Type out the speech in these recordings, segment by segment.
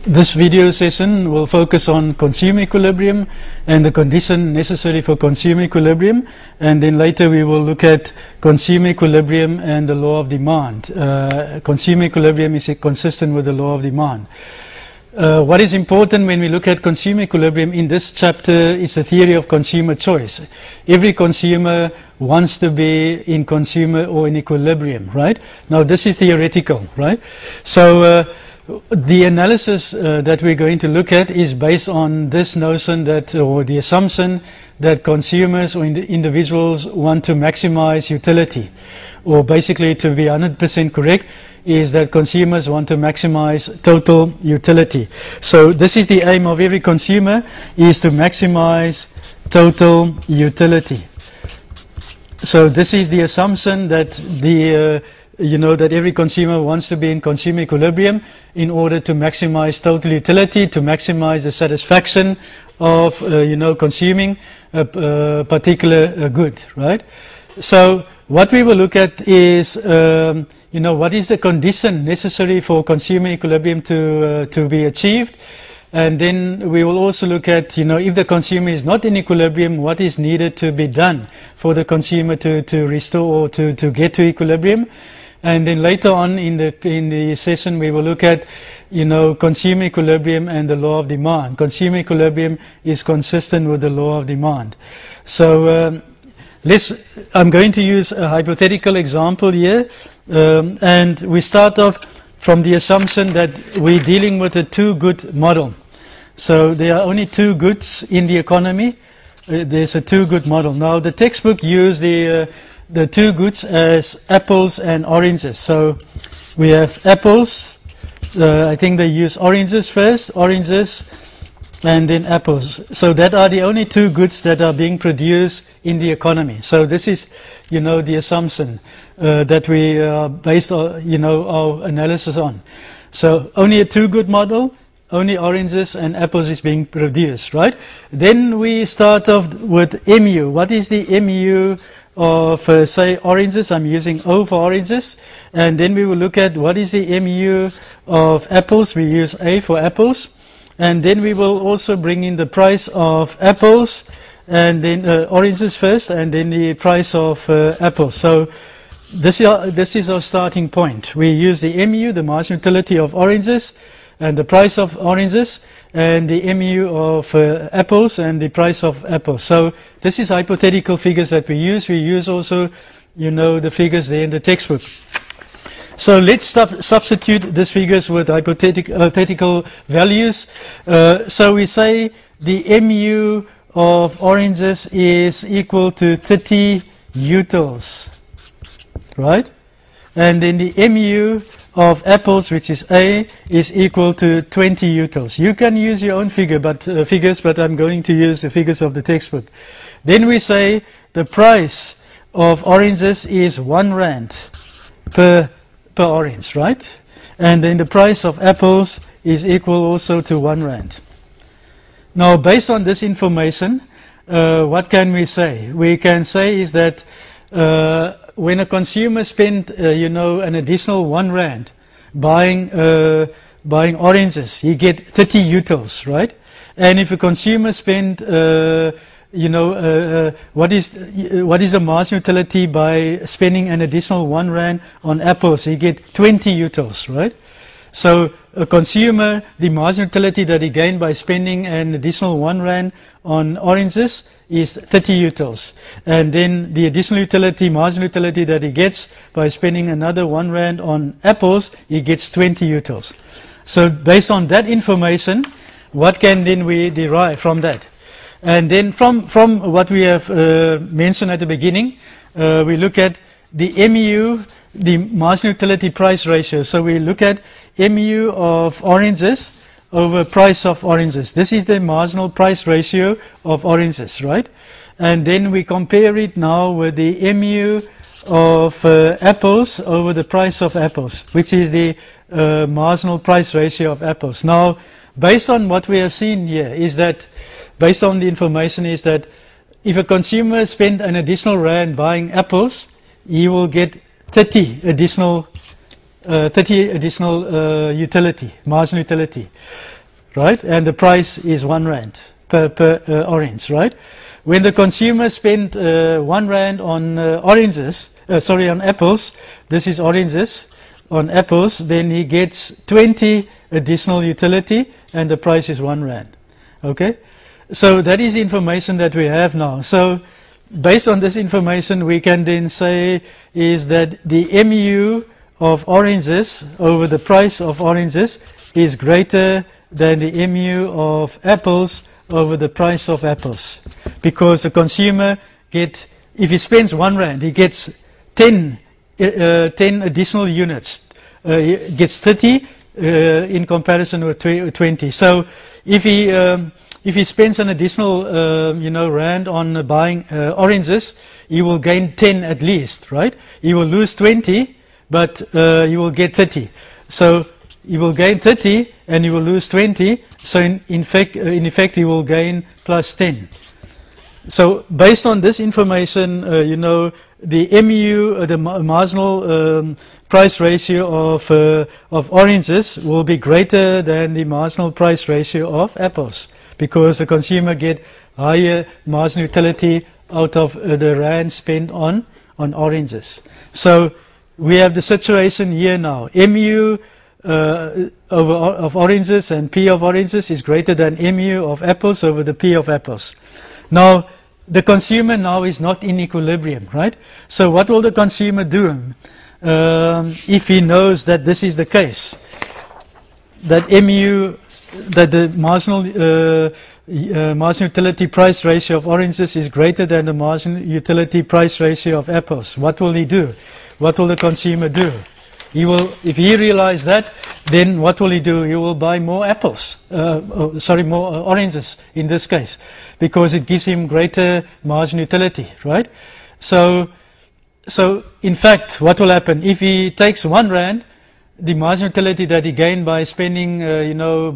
This video session will focus on consumer equilibrium and the condition necessary for consumer equilibrium, and then later we will look at consumer equilibrium and the law of demand. Consumer equilibrium is consistent with the law of demand. What is important when we look at consumer equilibrium in this chapter is the theory of consumer choice. Every consumer wants to be in consumer or in equilibrium, right? Now this is theoretical, right? So the analysis that we're going to look at is based on this notion that, or the assumption that consumers or individuals want to maximize utility, or basically, to be 100% correct, is that consumers want to maximize total utility. So this is the aim of every consumer, is to maximize total utility. So this is the assumption that that every consumer wants to be in consumer equilibrium in order to maximize total utility, to maximize the satisfaction of consuming a particular good, right? So what we will look at is what is the condition necessary for consumer equilibrium to be achieved, and then we will also look at if the consumer is not in equilibrium, what is needed to be done for the consumer to restore or to get to equilibrium. And then later on in the session we will look at consumer equilibrium and the law of demand. Consumer equilibrium is consistent with the law of demand. So I'm going to use a hypothetical example here, and we start off from the assumption that we're dealing with a two-good model. So there are only two goods in the economy. There's a two-good model. Now the textbook used the two goods as apples and oranges. So we have apples, I think they use oranges first, and then apples. So that are the only two goods that are being produced in the economy. So this is, the assumption that we based our analysis on. So only a two-good model, only oranges and apples is being produced, right? Then we start off with MU. What is the MU of say oranges? I'm using O for oranges, and then we will look at what is the MU of apples. We use A for apples, and then we will also bring in the price of apples, and then oranges first, and then the price of apples. So this is our starting point. We use the MU, the marginal utility of oranges, and the price of oranges, and the MU of apples and the price of apples. So this is hypothetical figures that we use. We use also, the figures there in the textbook. So let's substitute these figures with hypothetical values. So we say the MU of oranges is equal to 30 utils, right? And then the MU of apples, which is A, is equal to 20 utils. You can use your own figures, but I'm going to use the figures of the textbook. Then we say the price of oranges is 1 rand per orange, right? And then the price of apples is equal also to 1 rand. Now, based on this information, what can we say? We can say is that when a consumer spent, an additional 1 rand buying oranges, he get 30 utils, right? And if a consumer spent, what is the marginal utility by spending an additional 1 rand on apples? He get 20 utils, right? So a consumer, the marginal utility that he gained by spending an additional 1 rand on oranges is 30 utils. And then the additional utility, marginal utility that he gets by spending another 1 rand on apples, he gets 20 utils. So based on that information, what can then we derive from that? And then from what we have mentioned at the beginning, we look at the MU, the marginal utility price ratio. So we look at MU of oranges over price of oranges. This is the marginal price ratio of oranges, right? And then we compare it now with the MU of apples over the price of apples, which is the marginal price ratio of apples. Now, based on what we have seen here, is that, based on the information, is that if a consumer spent an additional rand buying apples, he will get 30 additional utility, marginal utility. right? And the price is R1 per orange, right? When the consumer spent R1 on on apples, this is oranges, on apples, then he gets 20 additional utility and the price is R1. Okay? So that is information that we have now. So based on this information, we can then say is that the MU of oranges over the price of oranges is greater than the MU of apples over the price of apples, because the consumer if he spends R1, he gets 10 additional units. He gets 30 in comparison with 20. So if he spends an additional rand on buying oranges, he will gain 10 at least, right? He will lose 20, but he will get 30. So he will gain 30 and he will lose 20. So in effect, he will gain plus 10. So based on this information, the MU, the marginal price ratio of oranges will be greater than the marginal price ratio of apples, because the consumer get higher marginal utility out of the rand spent on oranges. So we have the situation here now. MU of oranges and P of oranges is greater than MU of apples over the P of apples. Now, the consumer now is not in equilibrium, right? So what will the consumer do if he knows that this is the case? That the marginal utility price ratio of oranges is greater than the marginal utility price ratio of apples. What will he do? What will the consumer do? If he realizes that, then what will he do? He will buy more more oranges in this case, because it gives him greater margin utility, right? So in fact, what will happen? If he takes R1, the margin utility that he gained by spending,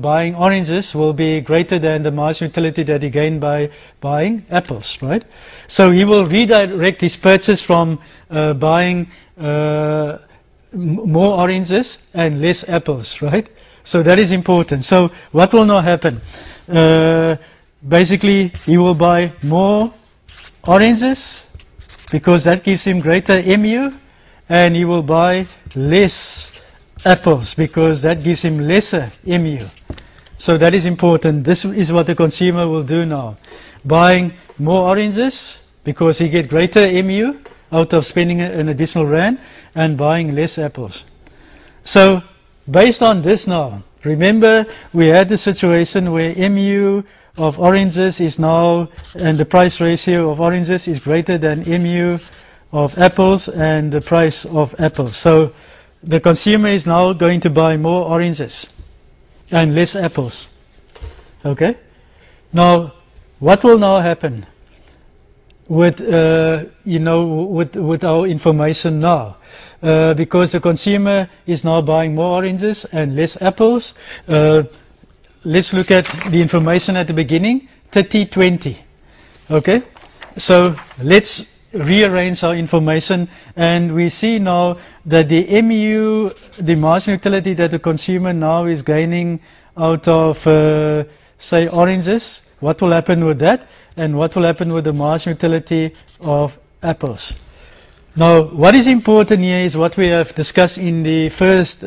buying oranges will be greater than the margin utility that he gained by buying apples, right? So he will redirect his purchase from buying more oranges and less apples, right? So that is important. So what will now happen? Basically, he will buy more oranges because that gives him greater MU, and he will buy less apples because that gives him lesser MU. So that is important. This is what the consumer will do now. Buying more oranges because he gets greater MU out of spending an additional rand, and buying less apples. So based on this now, remember we had the situation where MU of oranges is now, and the price ratio of oranges is greater than MU of apples and the price of apples. So the consumer is now going to buy more oranges and less apples. Okay? Now, what will now happen with with our information now? Because the consumer is now buying more oranges and less apples. Let's look at the information at the beginning, 30-20. Okay? So let's rearrange our information, and we see now that the MU, the margin utility that the consumer now is gaining out of, say, oranges, what will happen with that, and what will happen with the margin utility of apples. Now, what is important here is what we have discussed in the first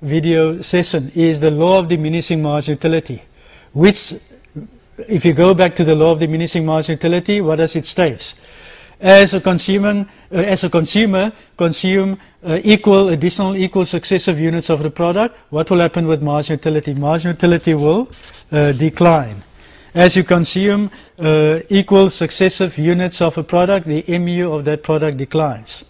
video session, is the law of diminishing margin utility, which, if you go back to the law of diminishing margin utility, what does it state? As a consumer consume equal successive units of the product, what will happen with margin utility? Margin utility will decline. As you consume equal successive units of a product, the MU of that product declines.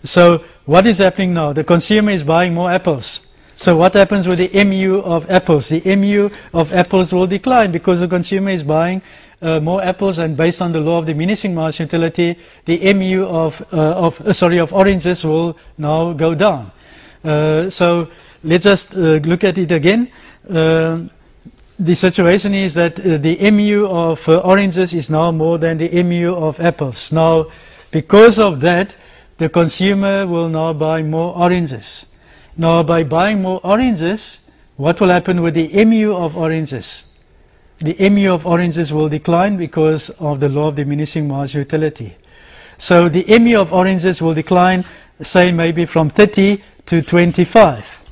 So what is happening now? The consumer is buying more apples. So what happens with the MU of apples? The MU of apples will decline because the consumer is buying more apples, and based on the law of diminishing margin utility, the MU of oranges will now go down. So let's just look at it again. The situation is that the MU of oranges is now more than the MU of apples. Now, because of that, the consumer will now buy more oranges. Now, by buying more oranges, what will happen with the MU of oranges? The MU of oranges will decline because of the law of diminishing marginal utility. So the MU of oranges will decline, say maybe from 30 to 25.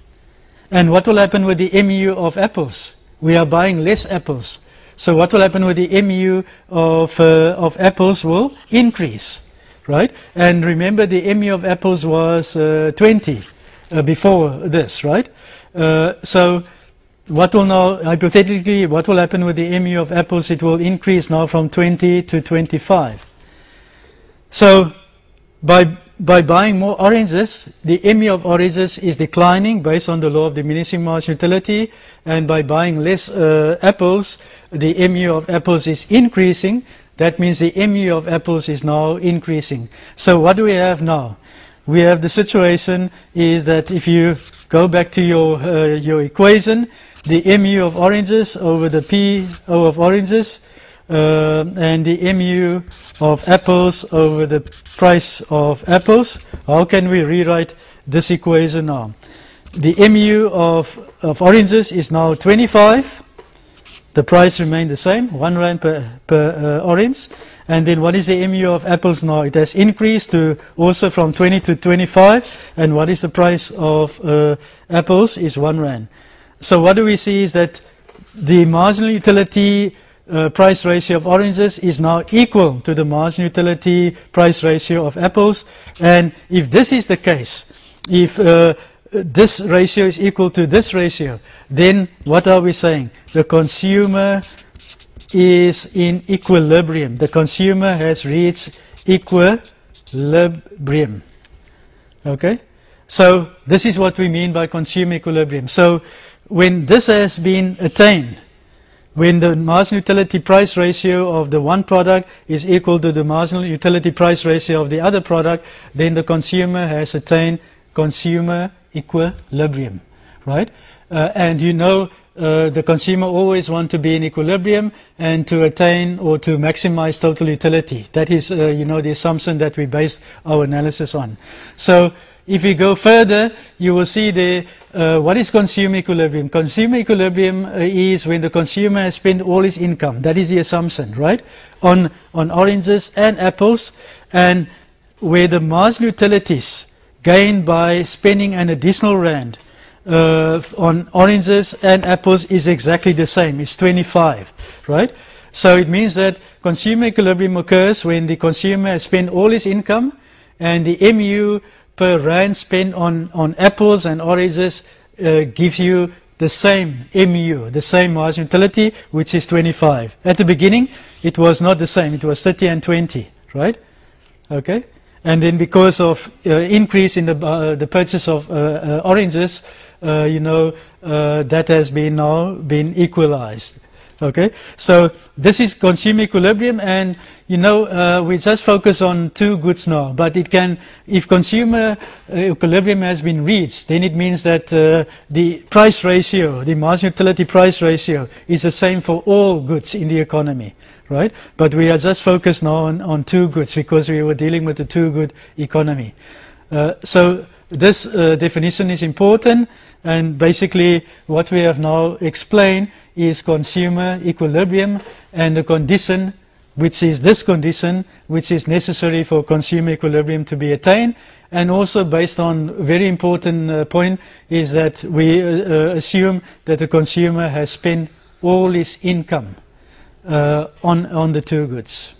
And what will happen with the MU of apples? We are buying less apples. So what will happen with the MU of apples will increase, right? And remember, the MU of apples was 20 before this, right? So what will now, hypothetically, what will happen with the MU of apples? It will increase now from 20 to 25. So by buying more oranges, the MU of oranges is declining based on the law of diminishing marginal utility, and by buying less apples, the MU of apples is increasing. That means the MU of apples is now increasing. So what do we have now? We have the situation is that if you go back to your equation, the MU of oranges over the PO of oranges, and the MU of apples over the price of apples. How can we rewrite this equation now? The MU of oranges is now 25. The price remained the same, 1 rand per orange. And then what is the MU of apples now? It has increased to also from 20 to 25. And what is the price of apples? Is 1 rand. So what do we see is that the marginal utility price ratio of oranges is now equal to the marginal utility price ratio of apples. And if this is the case, if this ratio is equal to this ratio, then what are we saying? The consumer is in equilibrium. The consumer has reached equilibrium. Okay? So this is what we mean by consumer equilibrium. So when this has been attained, when the marginal utility price ratio of the one product is equal to the marginal utility price ratio of the other product, then the consumer has attained consumer equilibrium, right? And you know, the consumer always wants to be in equilibrium and to attain or to maximize total utility. That is, you know, the assumption that we based our analysis on. So if we go further, you will see the what is consumer equilibrium? Consumer equilibrium is when the consumer has spent all his income. That is the assumption, right? On oranges and apples, and where the marginal utilities gained by spending an additional rand on oranges and apples is exactly the same. It's 25, right? So it means that consumer equilibrium occurs when the consumer has spent all his income and the MU per rand spent on apples and oranges gives you the same MU, the same marginal utility, which is 25. At the beginning, it was not the same. It was 30 and 20, right? Okay? And then because of increase in the purchase of oranges, you know, that has been now been equalized. Okay, so this is consumer equilibrium, and you know, we just focus on two goods now, but it can, if consumer equilibrium has been reached, then it means that the price ratio, the marginal utility price ratio, is the same for all goods in the economy, right? But we are just focused now on two goods because we were dealing with the two good economy. So this definition is important, and basically what we have now explained is consumer equilibrium and the condition, which is this condition, which is necessary for consumer equilibrium to be attained. And also based on very important point is that we assume that the consumer has spent all his income on the two goods.